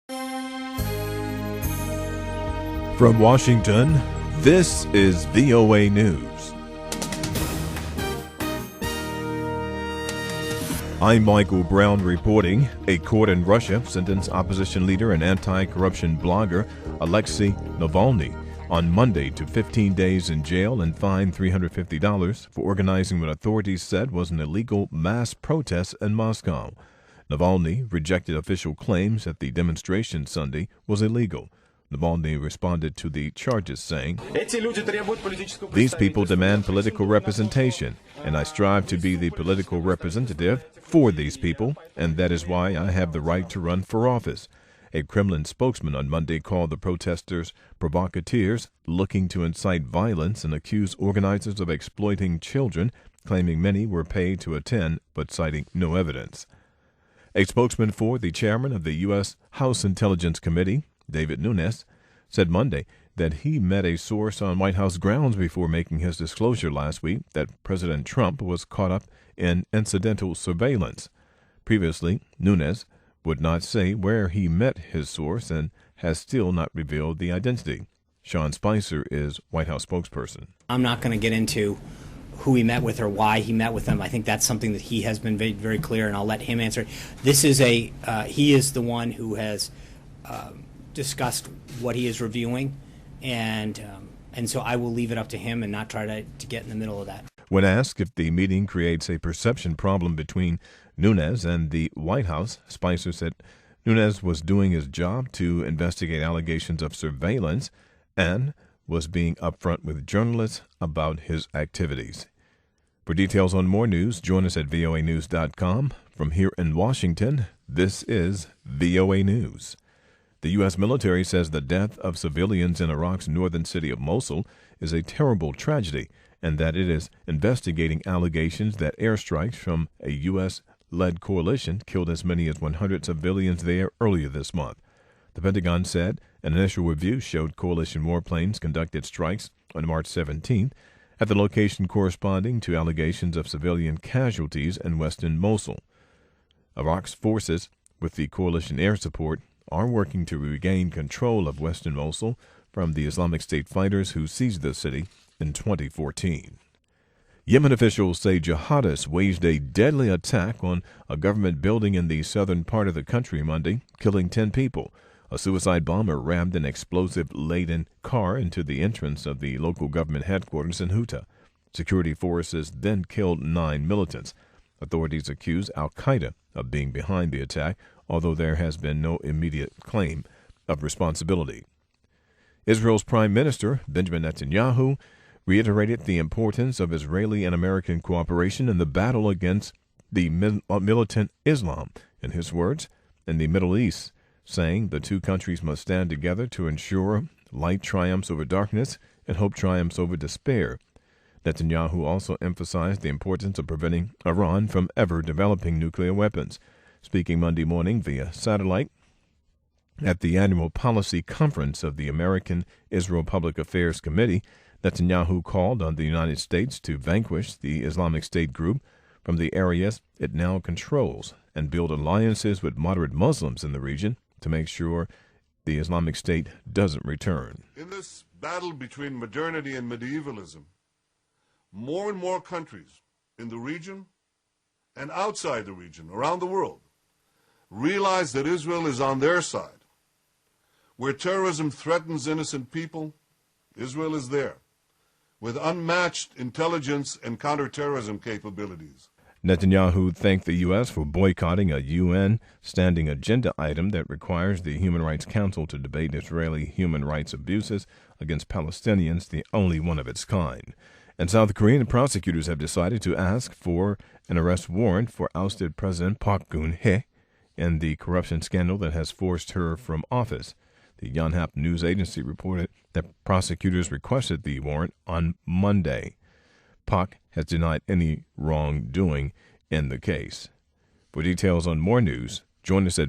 From Washington, this is VOA News. I'm Michael Brown reporting. A court in Russia sentenced opposition leader and anti-corruption blogger Alexei Navalny on Monday to 15 days in jail and fined $350 for organizing what authorities said was an illegal mass protest in Moscow. Navalny rejected official claims that the demonstration Sunday was illegal. Navalny responded to the charges saying, "These people demand political representation, and I strive to be the political representative for these people, and that is why I have the right to run for office." A Kremlin spokesman on Monday called the protesters provocateurs looking to incite violence and accused organizers of exploiting children, claiming many were paid to attend but citing no evidence. A spokesman for the chairman of the U.S. House Intelligence Committee, David Nunes, said Monday that he met a source on White House grounds before making his disclosure last week that President Trump was caught up in incidental surveillance. Previously, Nunes would not say where he met his source and has still not revealed the identity. Sean Spicer is White House spokesperson. I'm not going to get into who he met with or why he met with them. I think that's something that he has been very, very clear, and I'll let him answer. This is he is the one who has discussed what he is reviewing, and so I will leave it up to him and not try to get in the middle of that. When asked if the meeting creates a perception problem between Nunes and the White House, Spicer said Nunes was doing his job to investigate allegations of surveillance and was being upfront with journalists about his activities. For details on more news, join us at voanews.com. From here in Washington, this is VOA News. The U.S. military says the death of civilians in Iraq's northern city of Mosul is a terrible tragedy and that it is investigating allegations that airstrikes from a U.S.-led coalition killed as many as 100 civilians there earlier this month. The Pentagon said an initial review showed coalition warplanes conducted strikes on March 17th at the location corresponding to allegations of civilian casualties in western Mosul. Iraq's forces, with the coalition air support, are working to regain control of western Mosul from the Islamic State fighters who seized the city in 2014. Yemen officials say jihadists waged a deadly attack on a government building in the southern part of the country Monday, killing 10 people. A suicide bomber rammed an explosive-laden car into the entrance of the local government headquarters in Houta. Security forces then killed 9 militants. Authorities accuse al-Qaeda of being behind the attack, although there has been no immediate claim of responsibility. Israel's Prime Minister, Benjamin Netanyahu, reiterated the importance of Israeli and American cooperation in the battle against the militant Islam, in his words, in the Middle East, saying the two countries must stand together to ensure light triumphs over darkness and hope triumphs over despair. Netanyahu also emphasized the importance of preventing Iran from ever developing nuclear weapons. Speaking Monday morning via satellite at the annual policy conference of the American-Israel Public Affairs Committee, Netanyahu called on the United States to vanquish the Islamic State group from the areas it now controls and build alliances with moderate Muslims in the region to make sure the Islamic State doesn't return. In this battle between modernity and medievalism, more and more countries in the region and outside the region, around the world, realize that Israel is on their side. Where terrorism threatens innocent people, Israel is there, with unmatched intelligence and counterterrorism capabilities. Netanyahu thanked the U.S. for boycotting a UN standing agenda item that requires the Human Rights Council to debate Israeli human rights abuses against Palestinians, the only one of its kind. And South Korean prosecutors have decided to ask for an arrest warrant for ousted President Park Geun-hye in the corruption scandal that has forced her from office. The Yonhap news agency reported that prosecutors requested the warrant on Monday. Park has denied any wrongdoing in the case. For details on more news, join us at